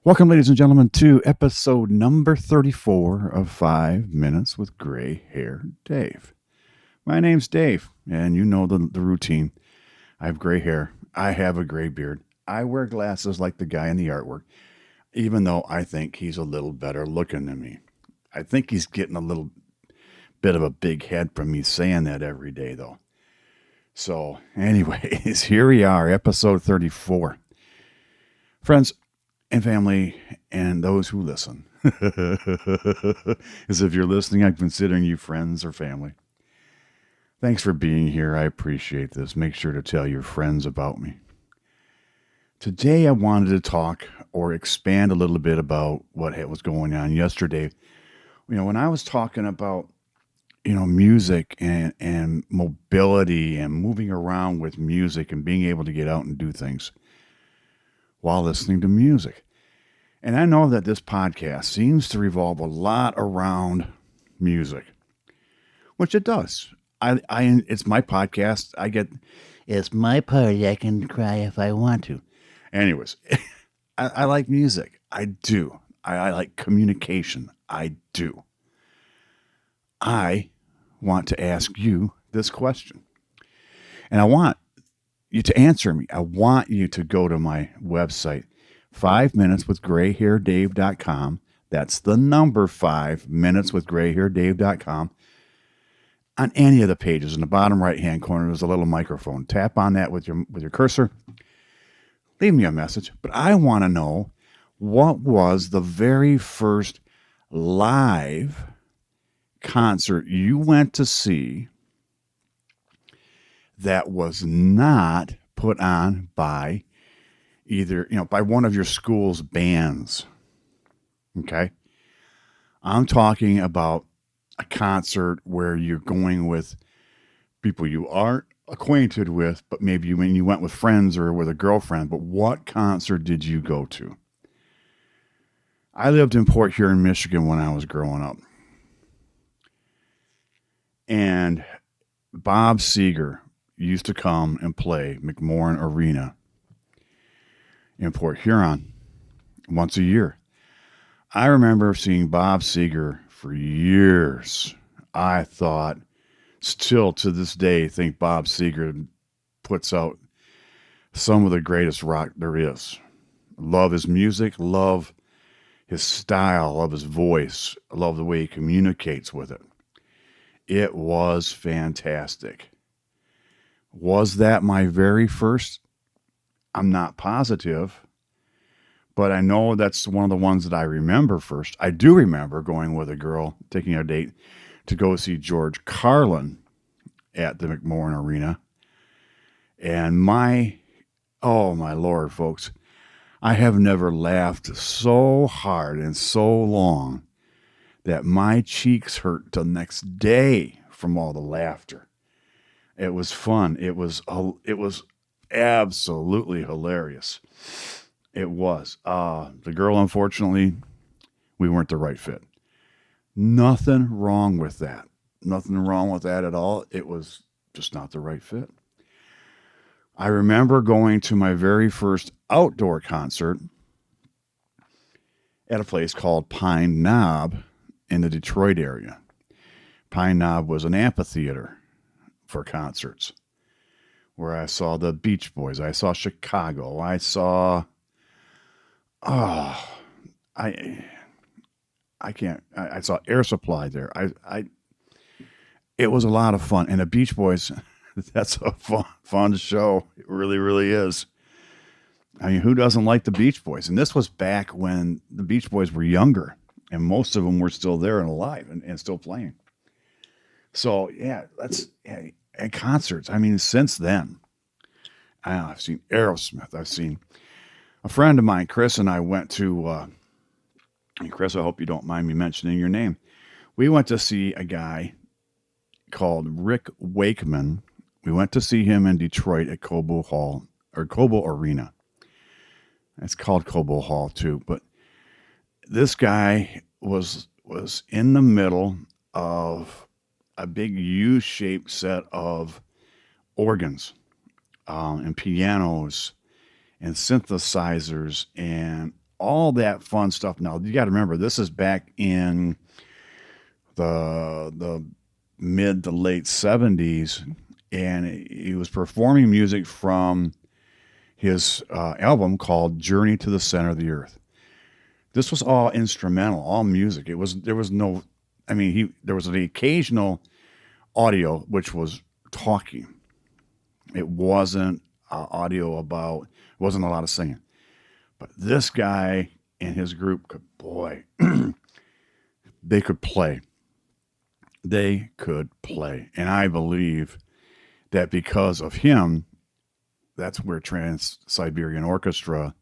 Welcome, ladies and gentlemen, to episode number 34 of 5 Minutes with Gray Hair Dave. My name's Dave, and you know the routine. I have gray hair. I have a gray beard. I wear glasses like the guy in the artwork, even though I think he's a little better looking than me. I think he's getting a little bit of a big head from me saying that every day, though. So, anyways, here we are, episode 34. Friends, and family and those who listen. As if you're listening, I'm considering you friends or family. Thanks for being here. I appreciate this. Make sure to tell your friends about me. Today, I wanted to talk or expand a little bit about what was going on yesterday. When I was talking about, music and mobility and moving around with music and being able to get out and do things while listening to music. And I know that this podcast seems to revolve a lot around music, which it does. It's my podcast. It's my party. I can cry if I want to. Anyways, I like music. I do. I like communication. I do. I want to ask you this question. And I want you to answer me. I want you to go to my website, 5minuteswithgrayhairdave.com. That's the number 5minuteswithgrayhairdave.com. On any of the pages in the bottom right-hand corner, there's a little microphone. Tap on that with your cursor. Leave me a message. But I want to know, what was the very first live concert you went to see that was not put on by either, by one of your school's bands? Okay. I'm talking about a concert where you're going with people you aren't acquainted with, but maybe when you went with friends or with a girlfriend. But what concert did you go to? I lived in Port Huron, Michigan when I was growing up. And Bob Seger used to come and play McMorran Arena in Port Huron once a year. I remember seeing Bob Seger for years. I thought, still to this day, think Bob Seger puts out some of the greatest rock there is. Love his music, love his style, love his voice, love the way he communicates with it. It was fantastic. Was that my very first? I'm not positive, but I know that's one of the ones that I remember first. I do remember going with a girl, taking a date to go see George Carlin at the McMorran Arena. And oh my Lord, folks, I have never laughed so hard and so long that my cheeks hurt till next day from all the laughter. It was fun. It was absolutely hilarious. It was. The girl, unfortunately, we weren't the right fit. Nothing wrong with that. Nothing wrong with that at all. It was just not the right fit. I remember going to my very first outdoor concert at a place called Pine Knob in the Detroit area. Pine Knob was an amphitheater for concerts where I saw the Beach Boys. I saw Chicago. I saw, I saw Air Supply there. It was a lot of fun. And the Beach Boys, that's a fun show. It really, really is. I mean, who doesn't like the Beach Boys? And this was back when the Beach Boys were younger, and most of them were still there and alive and still playing. So, and concerts. I mean, since then, I've seen Aerosmith. I've seen a friend of mine, Chris, and I went to, and Chris, I hope you don't mind me mentioning your name. We went to see a guy called Rick Wakeman. We went to see him in Detroit at Cobo Arena. It's called Cobo Hall too, but this guy was in the middle of a big U-shaped set of organs and pianos and synthesizers and all that fun stuff. Now you got to remember, this is back in the mid to late 70s, and he was performing music from his album called Journey to the Center of the Earth. This was all instrumental, all music. There was no, I mean, there was the occasional audio which was talking. It wasn't audio about, it wasn't a lot of singing. But this guy and his group could, boy, they could play. They could play. And I believe that because of him, that's where Trans-Siberian Orchestra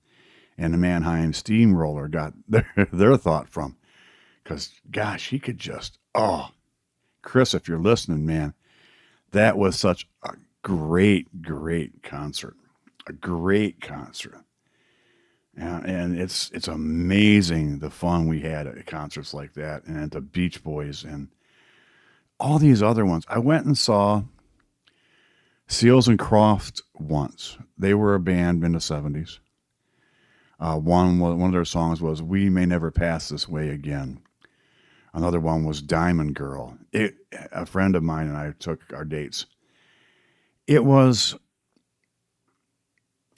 and the Mannheim Steamroller got their thought from. Because, gosh, he could just, Chris, if you're listening, man, that was such a great, great concert. A great concert. And it's amazing the fun we had at concerts like that, and at the Beach Boys and all these other ones. I went and saw Seals and Crofts once. They were a band in the 70s. One of their songs was "We May Never Pass This Way Again." Another one was "Diamond Girl." A friend of mine and I took our dates. It was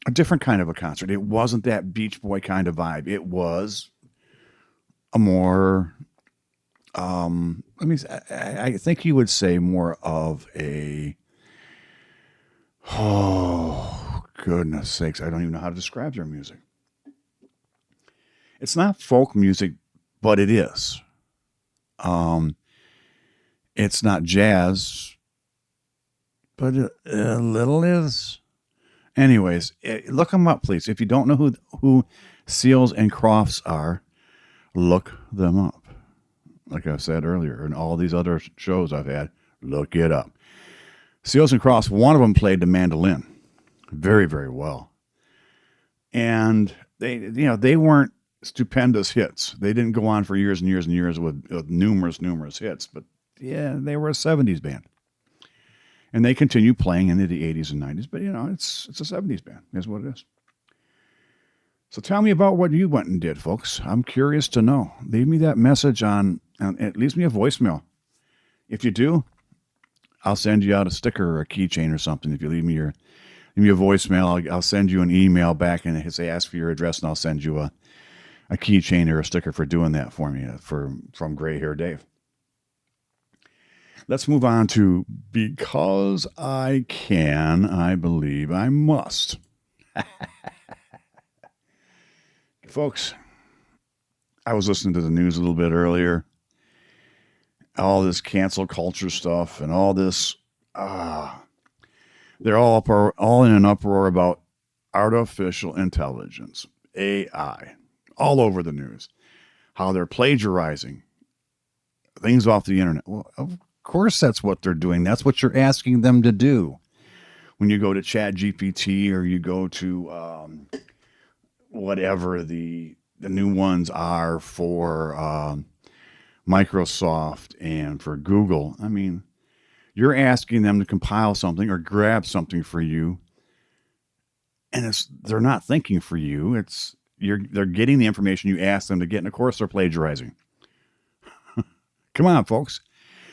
a different kind of a concert. It wasn't that Beach Boy kind of vibe. It was a more, I think you would say more of a, oh, goodness sakes, I don't even know how to describe their music. It's not folk music, but it is. It's not jazz, but a little is. Anyways, look them up, please. If you don't know who Seals and Crofts are, look them up. Like I said earlier, and all these other shows I've had, look it up. Seals and Crofts, one of them played the mandolin very, very well. And they weren't stupendous hits. They didn't go on for years and years and years with numerous hits, but yeah, they were a 70s band. And they continue playing into the 80s and 90s, but it's a 70s band. That's what it is. So tell me about what you went and did, folks. I'm curious to know. Leave me that message leave me a voicemail. If you do, I'll send you out a sticker or a keychain or something. If you leave me a voicemail, I'll send you an email back and say ask for your address, and I'll send you a keychain or a sticker for doing that for me from Gray Hair Dave. Let's move on to Because I Can, I Believe I Must. Folks, I was listening to the news a little bit earlier. All this cancel culture stuff and all this, they're all in an uproar about artificial intelligence, AI, all over the news. How they're plagiarizing things off the internet. Well, of course that's what they're doing. That's what you're asking them to do. When you go to ChatGPT or you go to whatever the new ones are for Microsoft and for Google, I mean, you're asking them to compile something or grab something for you, and they're not thinking for you. They're getting the information you ask them to get, and of course they're plagiarizing. Come on, folks.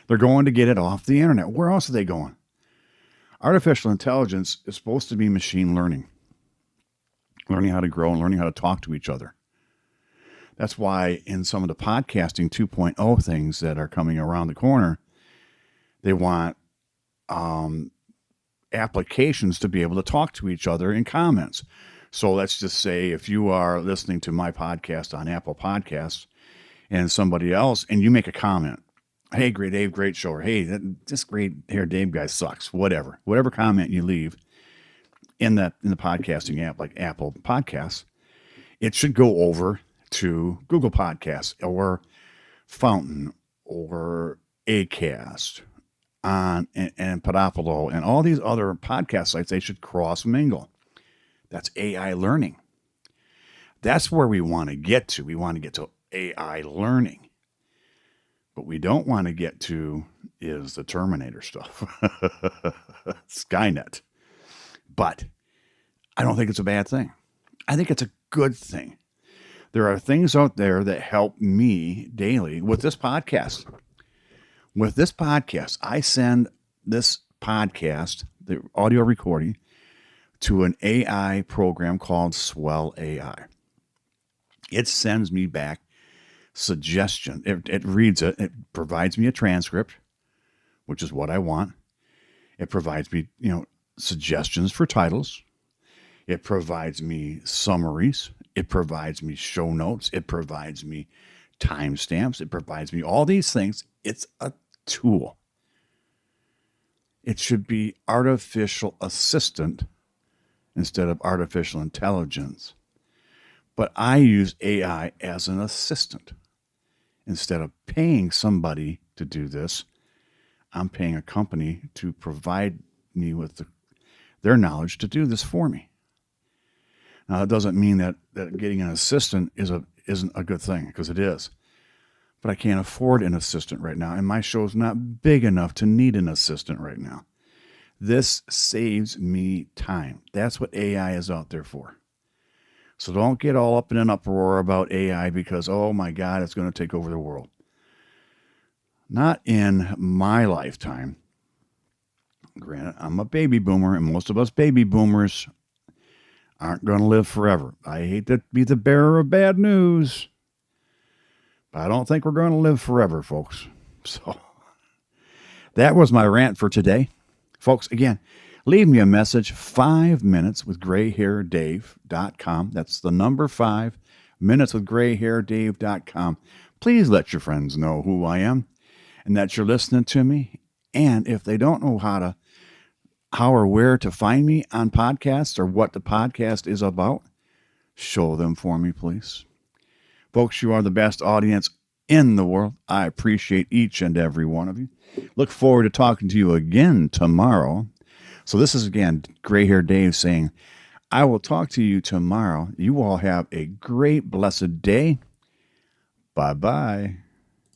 They're going to get it off the internet. Where else are they going? Artificial intelligence is supposed to be machine learning how to grow and learning how to talk to each other. That's why in some of the podcasting 2.0 things that are coming around the corner, they want applications to be able to talk to each other in comments. So let's just say if you are listening to my podcast on Apple Podcasts and somebody else, and you make a comment, "Hey, Great Dave, great show," or "Hey, this Great Hair Dave guy sucks," whatever comment you leave in the podcasting app like Apple Podcasts, it should go over to Google Podcasts or Fountain or Acast and Podopolo and all these other podcast sites. They should cross mingle. That's AI learning. That's where we want to get to. We want to get to AI learning. What we don't want to get to is the Terminator stuff. Skynet. But I don't think it's a bad thing. I think it's a good thing. There are things out there that help me daily with this podcast. With this podcast, I send this podcast, the audio recording, to an AI program called Swell AI. It sends me back suggestion. It reads it. It provides me a transcript, which is what I want. It provides me, suggestions for titles. It provides me summaries. It provides me show notes. It provides me timestamps. It provides me all these things. It's a tool. It should be artificial assistant instead of artificial intelligence. But I use AI as an assistant. Instead of paying somebody to do this, I'm paying a company to provide me with their knowledge to do this for me. Now, that doesn't mean that getting an assistant isn't a good thing, because it is. But I can't afford an assistant right now, and my show's not big enough to need an assistant right now. This saves me time. That's what AI is out there for. So don't get all up in an uproar about AI because, oh my God, it's going to take over the world. Not in my lifetime. Granted, I'm a baby boomer, and most of us baby boomers aren't going to live forever. I hate to be the bearer of bad news, but I don't think we're going to live forever, folks. So that was my rant for today. Folks, again, leave me a message, 5 minutes with grayhairdave.com. That's the number 5 minutes with grayhairdave.com. Please let your friends know who I am and that you're listening to me. And if they don't know how or where to find me on podcasts or what the podcast is about, show them for me, please. Folks, you are the best audience in the world. I appreciate each and every one of you. Look forward to talking to you again tomorrow. So this is, again, Gray Hair Dave saying, I will talk to you tomorrow. You all have a great, blessed day. Bye-bye.